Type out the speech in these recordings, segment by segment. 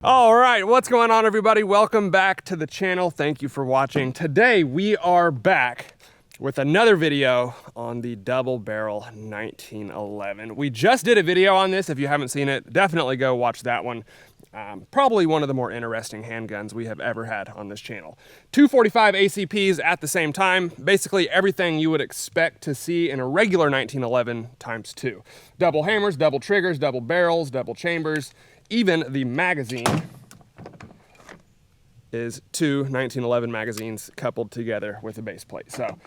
All right, what's going on, everybody? Welcome back to the channel. Thank you for watching. Today we are back with another video on the double barrel 1911. We just did a video on this. If you haven't seen it, definitely go watch that one. Probably one of the more interesting handguns we have ever had on this channel. 245 ACPs at the same time. Basically everything you would expect to see in a regular 1911 times two. Double hammers, double triggers, double barrels, double chambers. Even the magazine is two 1911 magazines coupled together with a base plate. So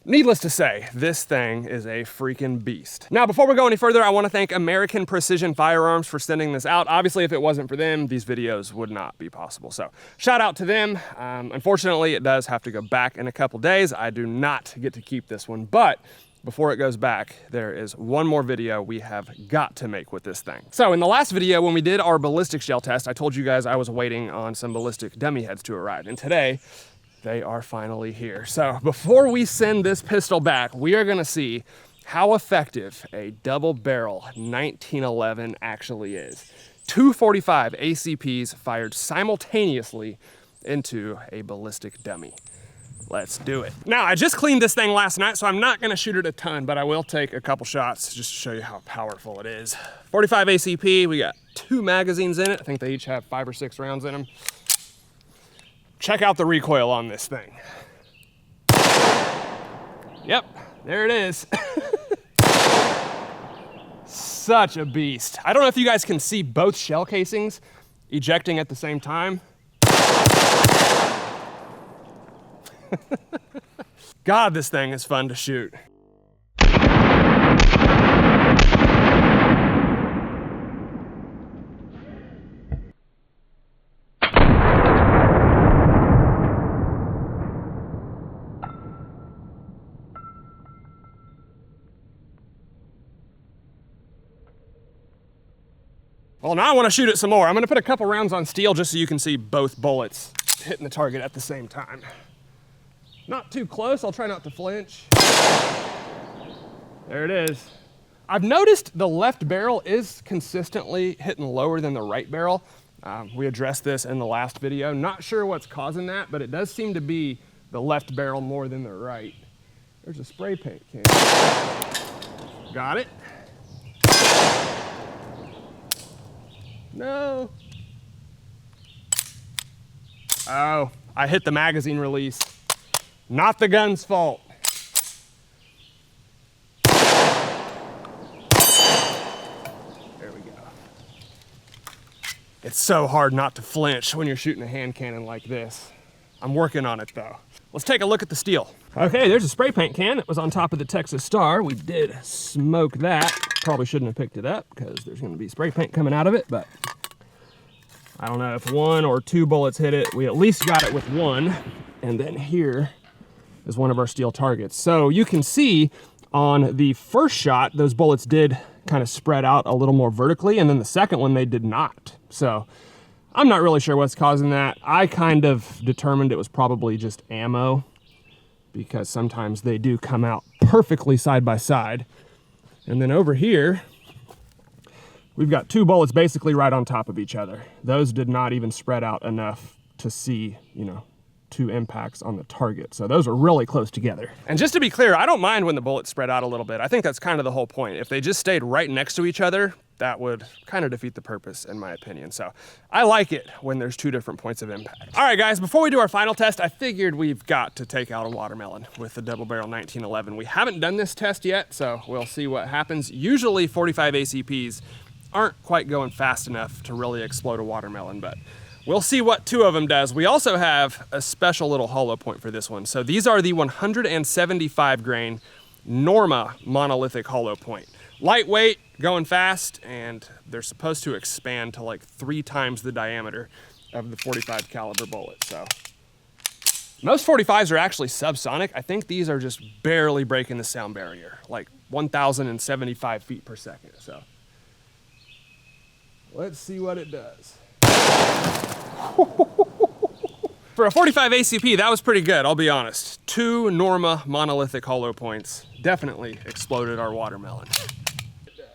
needless to say, this thing is a freaking beast. Now, before we go any further, I want to thank American Precision Firearms for sending this out. Obviously, if it wasn't for them, these videos would not be possible. So shout out to them. Unfortunately, it does have to go back in a couple days. I do not get to keep this one, but before it goes back, there is one more video we have got to make with this thing. So in the last video, when we did our ballistic shell test, I told you guys I was waiting on some ballistic dummy heads to arrive. And today, they are finally here. So before we send this pistol back, we are gonna see how effective a double barrel 1911 actually is. 245 ACPs fired simultaneously into a ballistic dummy. Let's do it. Now, I just cleaned this thing last night, so I'm not gonna shoot it a ton, but I will take a couple shots just to show you how powerful it is. 45 ACP, we got two magazines in it. I think they each have 5 or 6 rounds in them. Check out the recoil on this thing. Yep, there it is. Such a beast. I don't know if you guys can see both shell casings ejecting at the same time. God, this thing is fun to shoot. Well, now I want to shoot it some more. I'm going to put a couple rounds on steel just so you can see both bullets hitting the target at the same time. Not too close, I'll try not to flinch. There it is. I've noticed the left barrel is consistently hitting lower than the right barrel. We addressed this in the last video. Not sure what's causing that, but it does seem to be the left barrel more than the right. There's a spray paint can. Got it. No. Oh, I hit the magazine release. Not the gun's fault. There we go. It's so hard not to flinch when you're shooting a hand cannon like this. I'm working on it though. Let's take a look at the steel. Okay, there's a spray paint can. It was on top of the Texas Star. We did smoke that. Probably shouldn't have picked it up because there's gonna be spray paint coming out of it, but I don't know if 1 or 2 bullets hit it. We at least got it with 1. And then here is one of our steel targets. So you can see on the first shot, those bullets did kind of spread out a little more vertically, and then the second one, they did not. So I'm not really sure what's causing that. I kind of determined it was probably just ammo, because sometimes they do come out perfectly side by side. And then over here, we've got 2 bullets basically right on top of each other. Those did not even spread out enough to see, 2 impacts on the target. So those are really close together. And just to be clear, I don't mind when the bullets spread out a little bit. I think that's kind of the whole point. If they just stayed right next to each other, that would kind of defeat the purpose in my opinion. So I like it when there's 2 different points of impact. All right guys, before we do our final test, I figured we've got to take out a watermelon with the double barrel 1911. We haven't done this test yet, so we'll see what happens. Usually 45 ACPs aren't quite going fast enough to really explode a watermelon, but we'll see what 2 of them does. We also have a special little hollow point for this one. So these are the 175 grain Norma monolithic hollow point. Lightweight, going fast, and they're supposed to expand to like 3 times the diameter of the 45 caliber bullet. So most 45s are actually subsonic. I think these are just barely breaking the sound barrier, like 1,075 feet per second. So let's see what it does. For a 45 ACP, that was pretty good, I'll be honest. 2 Norma monolithic hollow points definitely exploded our watermelon. It does.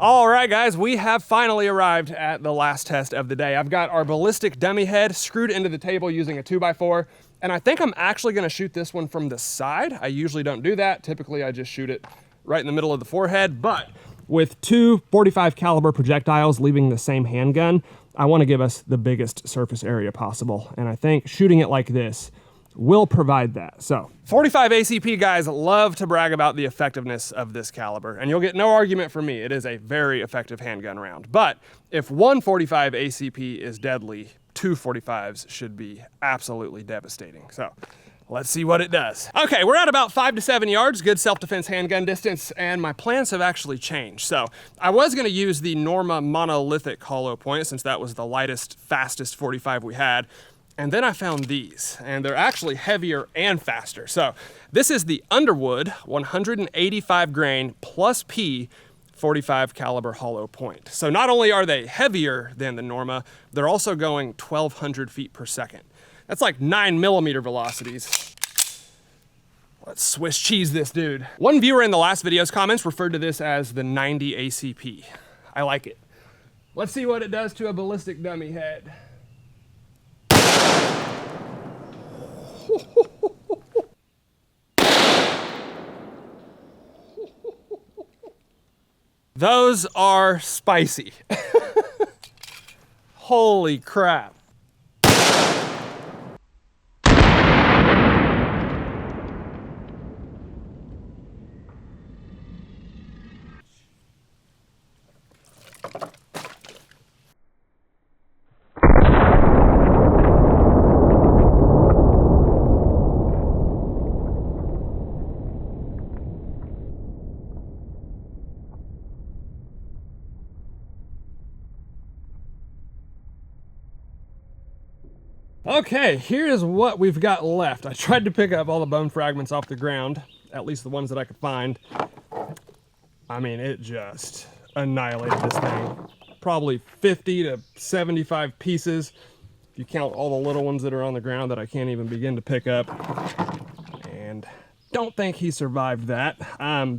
All right, guys, we have finally arrived at the last test of the day. I've got our ballistic dummy head screwed into the table using a 2x4, and I think I'm actually gonna shoot this one from the side. I usually don't do that. Typically, I just shoot it right in the middle of the forehead, but with two .45 caliber projectiles leaving the same handgun, I wanna give us the biggest surface area possible, and I think shooting it like this will provide that. So 45 ACP guys love to brag about the effectiveness of this caliber, and you'll get no argument from me. It is a very effective handgun round. But if one 45 ACP is deadly, two 45s should be absolutely devastating. So let's see what it does. Okay, we're at about 5 to 7 yards, good self-defense handgun distance, and my plans have actually changed. So I was gonna use the Norma monolithic hollow point since that was the lightest, fastest 45 we had. And then I found these, and they're actually heavier and faster. So this is the Underwood 185 grain plus P 45 caliber hollow point. So not only are they heavier than the Norma, they're also going 1,200 feet per second. That's like 9mm velocities. Let's Swiss cheese this dude. One viewer in the last video's comments referred to this as the 90 ACP. I like it. Let's see what it does to a ballistic dummy head. Those are spicy. Holy crap. Okay, here's what we've got left. I tried to pick up all the bone fragments off the ground, at least the ones that I could find. I mean, it just annihilated this thing. Probably 50 to 75 pieces, if you count all the little ones that are on the ground that I can't even begin to pick up. And don't think he survived that.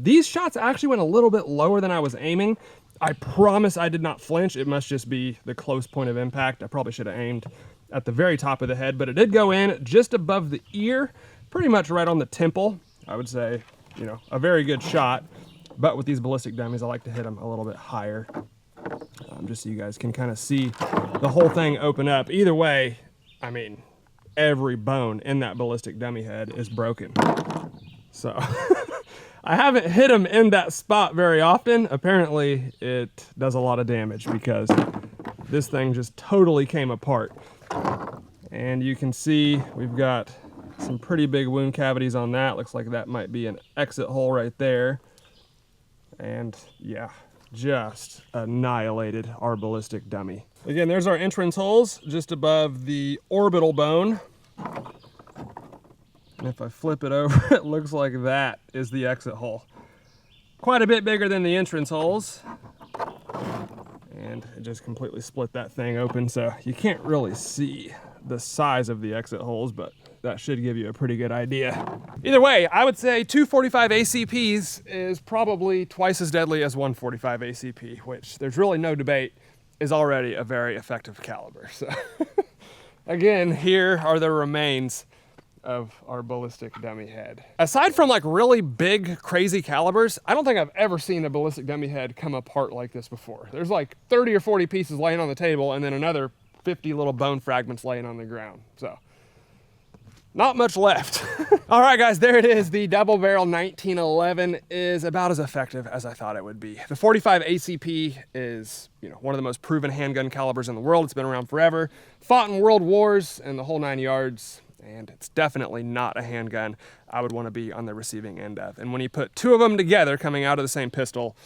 These shots actually went a little bit lower than I was aiming. I promise I did not flinch. It must just be the close point of impact. I probably should have aimed at the very top of the head, but it did go in just above the ear, pretty much right on the temple. I would say, you know, a very good shot. But with these ballistic dummies, I like to hit them a little bit higher, just so you guys can kind of see the whole thing open up. Either way, I mean, every bone in that ballistic dummy head is broken. So I haven't hit them in that spot very often. Apparently, it does a lot of damage because this thing just totally came apart. And you can see we've got some pretty big wound cavities on that. Looks like that might be an exit hole right there. And yeah, just annihilated our ballistic dummy. Again, there's our entrance holes just above the orbital bone. And if I flip it over, it looks like that is the exit hole. Quite a bit bigger than the entrance holes. And it just completely split that thing open, so you can't really see the size of the exit holes, but that should give you a pretty good idea. Either way, I would say 245 ACPs is probably twice as deadly as 145 ACP, which there's really no debate is already a very effective caliber. So again, here are the remains of our ballistic dummy head. Aside from like really big, crazy calibers, I don't think I've ever seen a ballistic dummy head come apart like this before. There's like 30 or 40 pieces laying on the table and then another 50 little bone fragments laying on the ground. So not much left. All right, guys, there it is. The double barrel 1911 is about as effective as I thought it would be. The 45 ACP is, you know, one of the most proven handgun calibers in the world. It's been around forever, fought in world wars and the whole 9 yards. And it's definitely not a handgun I would want to be on the receiving end of. And when you put two of them together coming out of the same pistol,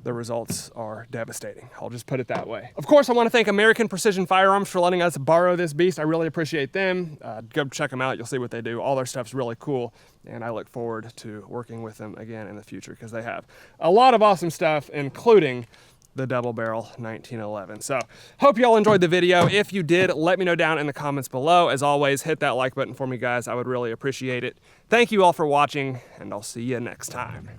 the results are devastating. I'll just put it that way. Of course, I want to thank American Precision Firearms for letting us borrow this beast. I really appreciate them. Go check them out. You'll see what they do. All their stuff's really cool. And I look forward to working with them again in the future because they have a lot of awesome stuff, including the double barrel 1911. So hope y'all enjoyed the video. If you did, let me know down in the comments below. As always, hit that like button for me, guys. I would really appreciate it. Thank you all for watching, and I'll see you next time.